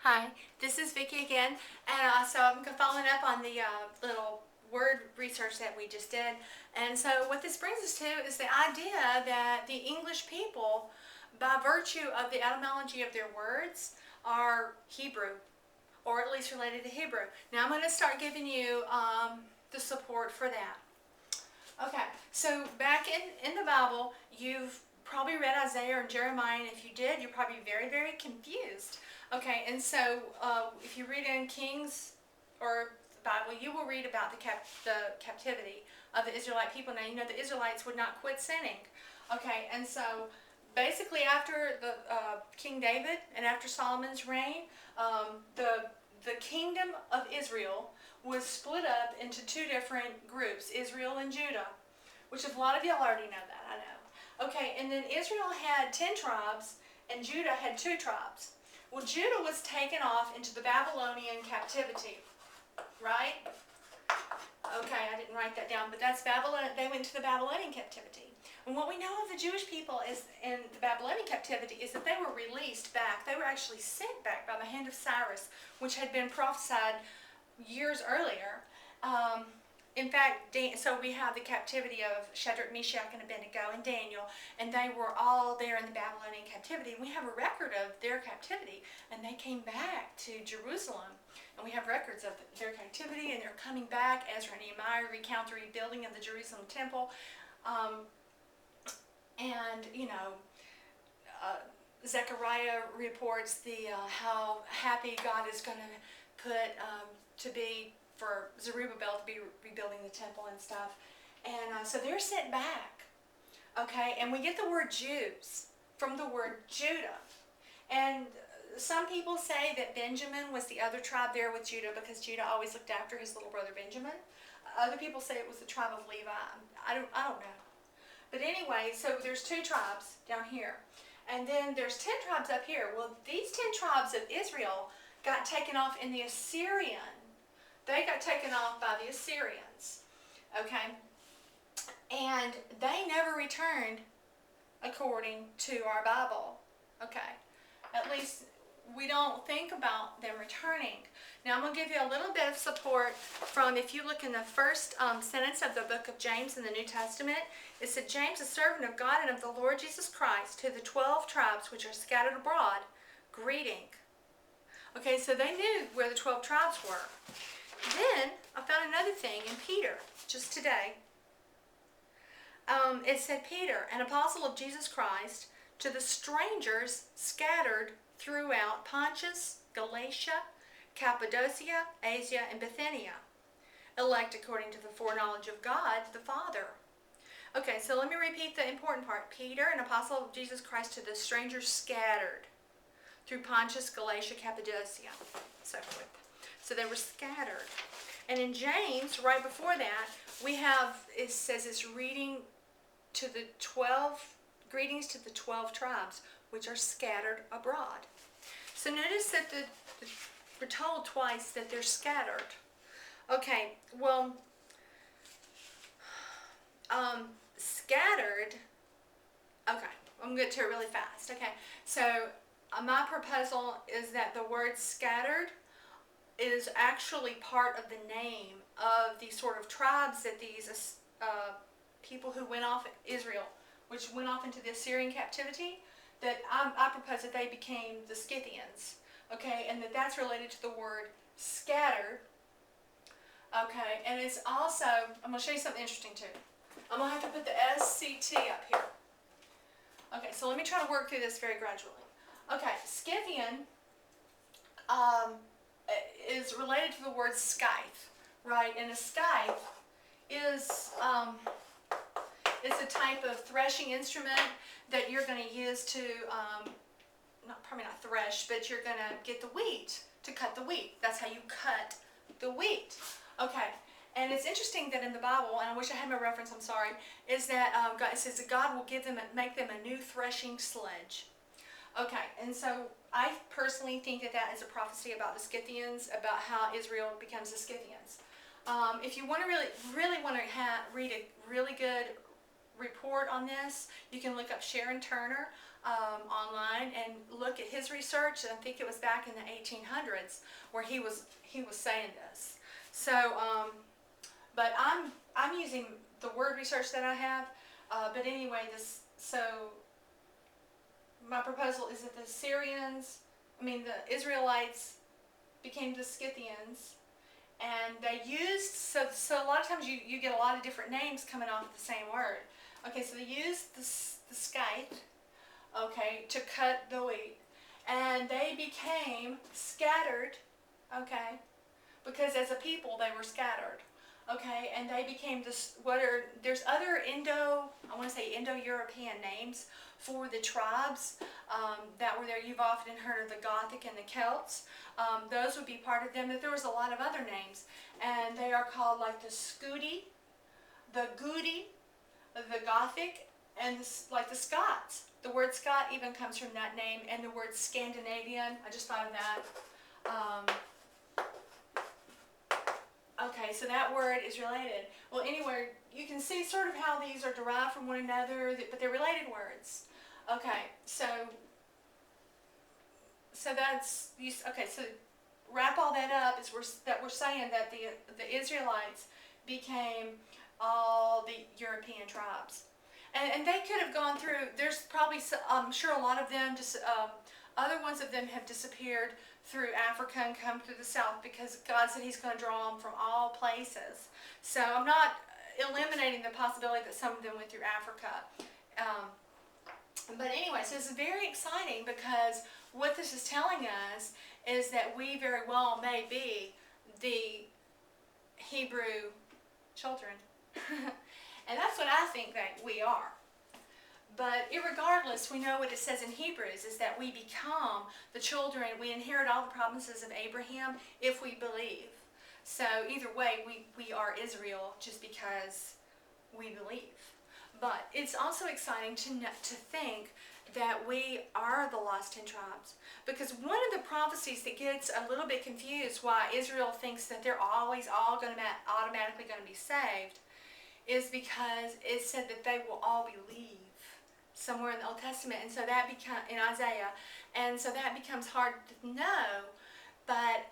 Hi, this is Vicki again, and so I'm following up on the little word research that we just did. And so what this brings us to is the idea that the English people, by virtue of the etymology of their words, are Hebrew, or at least related to Hebrew. Now I'm going to start giving you the support for that. Okay, so back in the Bible, you've probably read Isaiah and Jeremiah, and if you did, you're probably very, very confused. Okay, and so if you read in Kings or the Bible, you will read about the captivity of the Israelite people. Now, you know the Israelites would not quit sinning. Okay, and so basically after the King David and after Solomon's reign, the kingdom of Israel was split up into two different groups, Israel and Judah, which a lot of y'all already know that, I know. Okay, and then Israel had 10 tribes and Judah had 2 tribes. Well, Judah was taken off into the Babylonian captivity, right? Okay, I didn't write that down, but that's Babylon. They went to the Babylonian captivity. And what we know of the Jewish people is in the Babylonian captivity is that they were released back. They were actually sent back by the hand of Cyrus, which had been prophesied years earlier. In fact, so we have the captivity of Shadrach, Meshach, and Abednego, and Daniel, and they were all there in the Babylonian captivity. We have a record of their captivity, and they came back to Jerusalem, and we have records of their captivity, and they're coming back. Ezra and Nehemiah recount the rebuilding of the Jerusalem temple, and Zechariah reports how happy God is going to put to be for Zerubbabel to be rebuilding the temple and stuff. And so they're sent back. Okay, and we get the word Jews from the word Judah. And some people say that Benjamin was the other tribe there with Judah because Judah always looked after his little brother Benjamin. Other people say it was the tribe of Levi. I don't know. But anyway, so there's 2 tribes down here. And then there's 10 tribes up here. Well, these 10 tribes of Israel got taken off in the Assyrian. They got taken off by the Assyrians, okay? And they never returned according to our Bible, okay? At least we don't think about them returning. Now I'm going to give you a little bit of support from, if you look in the first sentence of the book of James in the New Testament, it said, James, a servant of God and of the Lord Jesus Christ, to the 12 tribes which are scattered abroad, greeting. Okay, so they knew where the 12 tribes were. Then I found another thing in Peter, just today. It said, Peter, an apostle of Jesus Christ, to the strangers scattered throughout Pontus, Galatia, Cappadocia, Asia, and Bithynia, elect according to the foreknowledge of God the Father. Okay, so let me repeat the important part. Peter, an apostle of Jesus Christ, to the strangers scattered through Pontus, Galatia, Cappadocia, so forth. So they were scattered. And in James, right before that, we have, it says it's greetings to the 12 tribes, which are scattered abroad. So notice that we're told twice that they're scattered. Okay, well, scattered, okay, I'm going to get to it really fast. Okay, so my proposal is that the word scattered is actually part of the name of these sort of tribes that these people who went off Israel, which went off into the Assyrian captivity, that I propose that they became the Scythians, okay, and that's related to the word scattered, okay, and it's also, I'm going to show you something interesting too. I'm going to have to put the SCT up here. Okay, so let me try to work through this very gradually. Okay, Scythian is related to the word scythe, right? And a scythe is a type of threshing instrument that you're going to use to, probably not thresh, but you're going to get the wheat, to cut the wheat. That's how you cut the wheat. Okay, and it's interesting that in the Bible, and I wish I had my reference, I'm sorry, is that it says that God will make them a new threshing sledge. Okay, and so I personally think that is a prophecy about the Scythians, about how Israel becomes the Scythians. If you want to really want to read a really good report on this, you can look up Sharon Turner. online and look at his research. I think it was back in the 1800s where he was saying this. So, but I'm using the word research that I have. But anyway, so my proposal is that the the Israelites became the Scythians, and they used, so a lot of times you get a lot of different names coming off the same word. Okay, so they used the scythe, okay, to cut the wheat, and they became scattered, okay, because as a people they were scattered, okay, and they became there's other I want to say Indo-European names for the tribes that were there. You've often heard of the Gothic and the Celts. Those would be part of them, but there was a lot of other names, and they are called like the Scudi, the Goudi, the Gothic, and like the Scots. The word Scot even comes from that name, and the word Scandinavian, I just thought of that. Okay, so that word is related. Well, anyway, you can see sort of how these are derived from one another, but they're related words. Okay, so that's, okay, so wrap all that up is we're saying that the Israelites became all the European tribes. And they could have gone through, there's probably, I'm sure a lot of them, other ones of them have disappeared through Africa and come through the south because God said He's going to draw them from all places. So I'm not eliminating the possibility that some of them went through Africa. But anyway, so this is very exciting because what this is telling us is that we very well may be the Hebrew children. And that's what I think that we are. But irregardless, we know what it says in Hebrews is that we become the children, we inherit all the promises of Abraham if we believe. So either way, we are Israel just because we believe. But it's also exciting to think that we are the lost 10 tribes. Because one of the prophecies that gets a little bit confused why Israel thinks that they're always all automatically going to be saved is because it said that they will all believe somewhere in the Old Testament, and so that in Isaiah, and so that becomes hard to know. But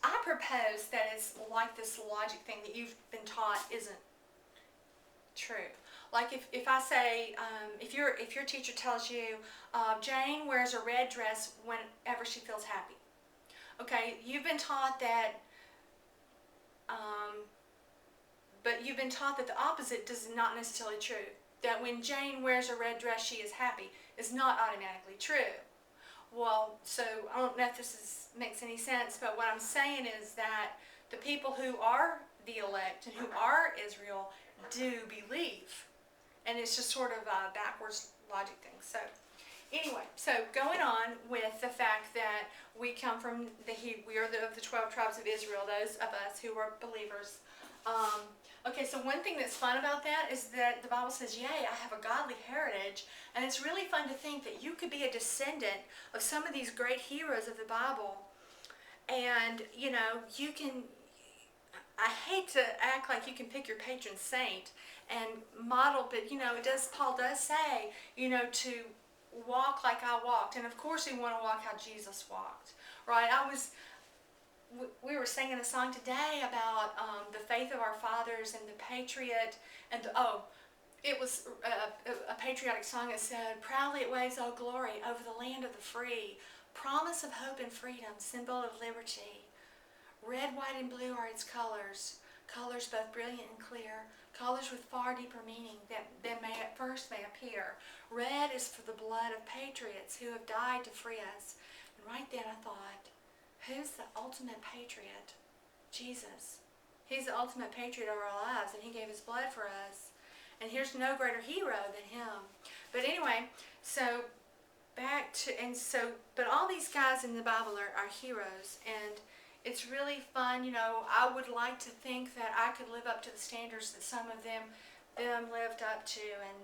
I propose that it's like this logic thing that you've been taught isn't true. Like if I say, if your teacher tells you, Jane wears a red dress whenever she feels happy. Okay, you've been taught that, but you've been taught that the opposite is not necessarily true. That when Jane wears a red dress, she is happy is not automatically true. Well, so I don't know if this makes any sense, but what I'm saying is that the people who are the elect and who are Israel do believe. And it's just sort of a backwards logic thing. So anyway, so going on with the fact that we come from we are the 12 tribes of Israel, those of us who are believers. Okay, so one thing that's fun about that is that the Bible says, yea, I have a godly heritage, and it's really fun to think that you could be a descendant of some of these great heroes of the Bible, and, you know, you can, I hate to act like you can pick your patron saint and model, but, you know, Paul does say, you know, to walk like I walked, and of course we want to walk how Jesus walked, right? We were singing a song today about the faith of our fathers and the patriot, and it was a patriotic song that said, proudly it waves all glory over the land of the free, promise of hope and freedom, symbol of liberty. Red, white, and blue are its colors, colors both brilliant and clear, colors with far deeper meaning than may at first may appear. Red is for the blood of patriots who have died to free us. And right then I thought, who's the ultimate patriot? Jesus. He's the ultimate patriot of our lives, and He gave His blood for us. And here's no greater hero than Him. But anyway, so but all these guys in the Bible are heroes, and it's really fun. You know, I would like to think that I could live up to the standards that some of them lived up to, and,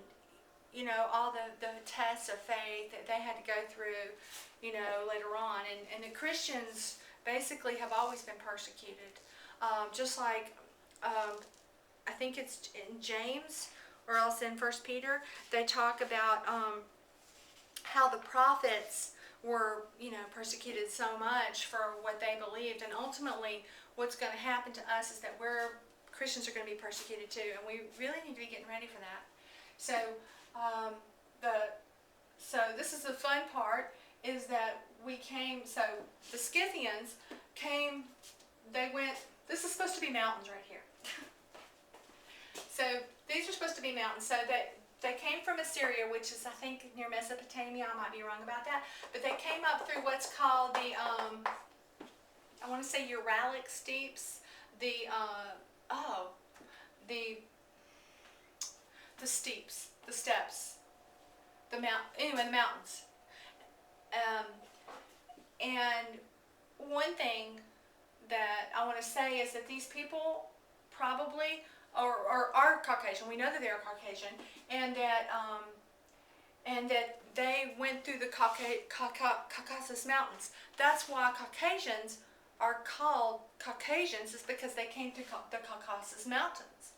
you know, all the tests of faith that they had to go through, you know, later on. And the Christians basically have always been persecuted. Just like, I think it's in James or else in 1 Peter, they talk about how the prophets were, persecuted so much for what they believed, and ultimately what's going to happen to us is that Christians are going to be persecuted too, and we really need to be getting ready for that. So, this is the fun part, is that the Scythians came, this is supposed to be mountains right here. So these are supposed to be mountains. So they came from Assyria, which is, I think, near Mesopotamia. I might be wrong about that. But they came up through what's called the, I want to say Uralic steeps. The steps. The mountains. And one thing that I want to say is that these people probably are Caucasian. We know that they are Caucasian, and that they went through the Caucasus Mountains. That's why Caucasians are called Caucasians, is because they came through the Caucasus Mountains.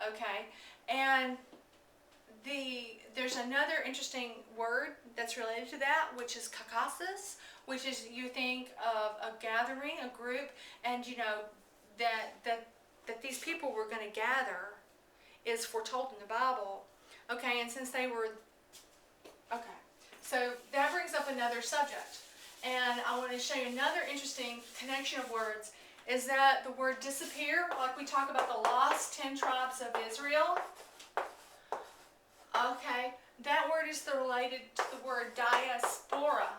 Okay, and there's another interesting word that's related to that, which is Caucasus, which is, you think of a gathering, a group, and that these people were going to gather is foretold in the Bible. Okay, and since they were, okay, so that brings up another subject. And I want to show you another interesting connection of words, is that the word disappear, like we talk about the lost 10 tribes of Israel. Okay, that word is related to the word diaspora.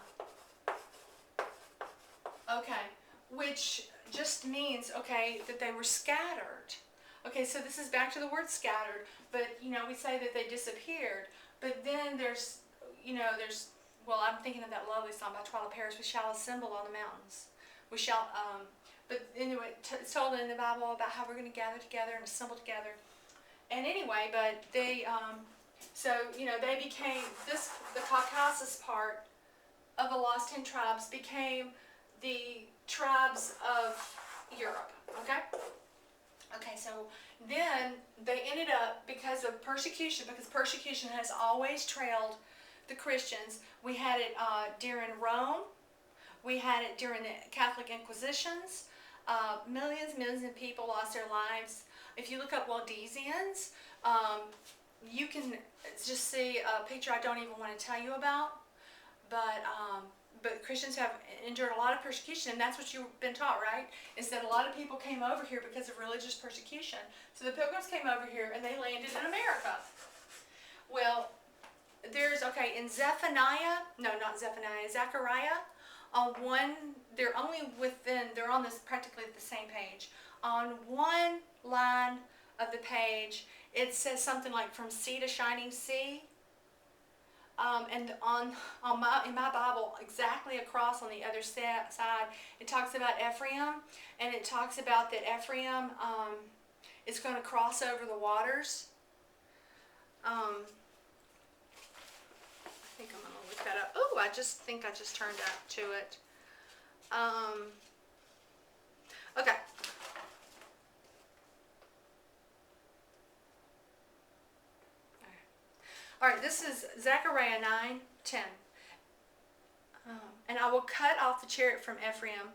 Okay, which just means, okay, that they were scattered. Okay, so this is back to the word scattered, but, we say that they disappeared. But then well, I'm thinking of that lovely song by Twila Paris, we shall assemble on the mountains. We shall, but anyway, it's told in the Bible about how we're going to gather together and assemble together. And anyway, but they, they became, the Caucasus part of the lost 10 tribes became the tribes of Europe, okay? Okay, so then they ended up, because of persecution, because persecution has always trailed the Christians. We had it during Rome. We had it during the Catholic Inquisitions. Millions of people lost their lives. If you look up Waldensians, you can just see a picture I don't even want to tell you about. But Christians have endured a lot of persecution, and that's what you've been taught, right? Is that a lot of people came over here because of religious persecution. So the Pilgrims came over here, and they landed in America. Well, in Zechariah, they're on this practically the same page. On one line of the page, it says something like from sea to shining sea. And in my Bible, exactly across on the other side, it talks about Ephraim, and it talks about that Ephraim is going to cross over the waters. I think I'm going to look that up. Oh, I think I just turned out to it. Okay. All right, this is Zechariah 9:10. And I will cut off the chariot from Ephraim,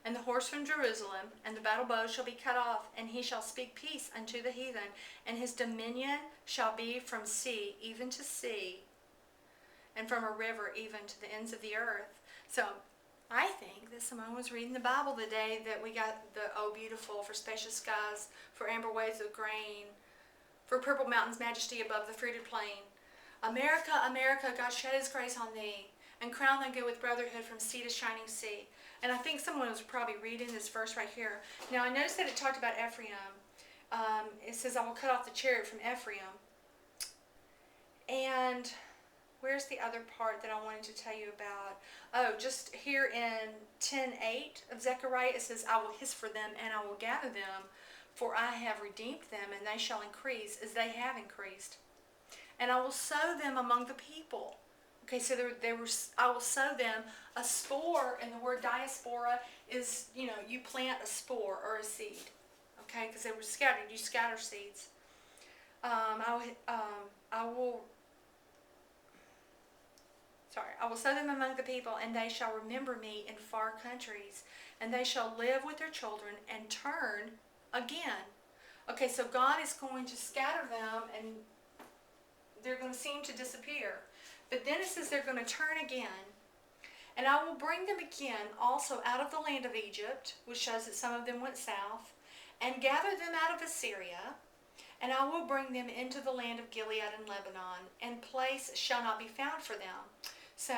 and the horse from Jerusalem, and the battle bow shall be cut off, and he shall speak peace unto the heathen, and his dominion shall be from sea even to sea, and from a river even to the ends of the earth. So I think that someone was reading the Bible the day that we got the "Oh beautiful, for spacious skies, for amber waves of grain, for purple mountains, majesty above the fruited plain. America, America, God shed his grace on thee, and crown thy good with brotherhood from sea to shining sea." And I think someone was probably reading this verse right here. Now I noticed that it talked about Ephraim. It says, "I will cut off the chariot from Ephraim." And where's the other part that I wanted to tell you about? Oh, just here in 10:8 of Zechariah, it says, "I will hiss for them, and I will gather them, for I have redeemed them, and they shall increase as they have increased. And I will sow them among the people." Okay, so I will sow them. A spore, and the word diaspora is, you plant a spore or a seed. Okay, because they were scattered. You scatter seeds. I will sorry, I will sow them among the people, and they shall remember me in far countries, and they shall live with their children and turn again. Okay, so God is going to scatter them, and they're going to seem to disappear. But then it says they're going to turn again. And I will bring them again also out of the land of Egypt, which shows that some of them went south, and gather them out of Assyria. And I will bring them into the land of Gilead and Lebanon, and place shall not be found for them. So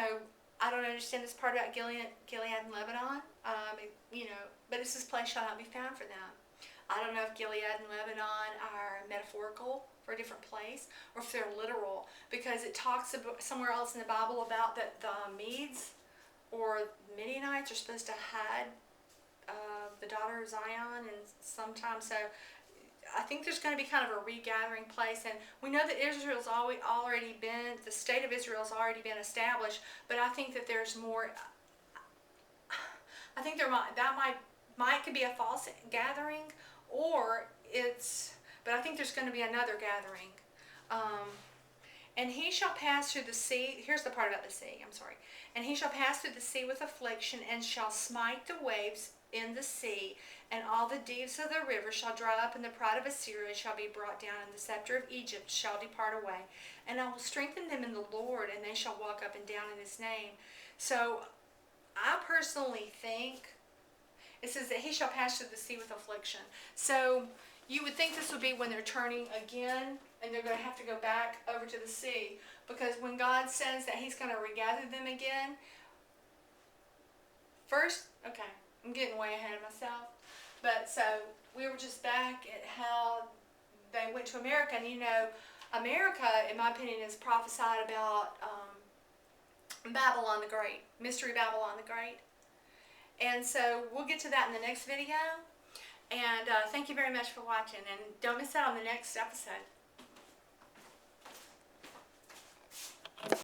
I don't understand this part about Gilead and Lebanon, but it says place shall not be found for them. I don't know if Gilead and Lebanon are metaphorical for a different place, or if they're literal, because it talks about somewhere else in the Bible about that the Medes or Midianites are supposed to hide the daughter of Zion, and sometimes so. I think there's going to be kind of a regathering place, and we know that Israel's already been, the state of Israel's already been established, but I think that there's more. I think that could be a false gathering, or but I think there's going to be another gathering. And he shall pass through the sea. Here's the part about the sea. I'm sorry. And he shall pass through the sea with affliction, and shall smite the waves in the sea, and all the deeps of the river shall dry up, and the pride of Assyria shall be brought down, and the scepter of Egypt shall depart away. And I will strengthen them in the Lord, and they shall walk up and down in his name. So I personally think it says that he shall pass through the sea with affliction. So you would think this would be when they're turning again, and they're going to have to go back over to the sea. Because when God says that he's going to regather them again, first, okay, I'm getting way ahead of myself. But so we were just back at how they went to America. And America, in my opinion, is prophesied about Babylon the Great, Mystery Babylon the Great. And so we'll get to that in the next video. And thank you very much for watching. And don't miss out on the next episode.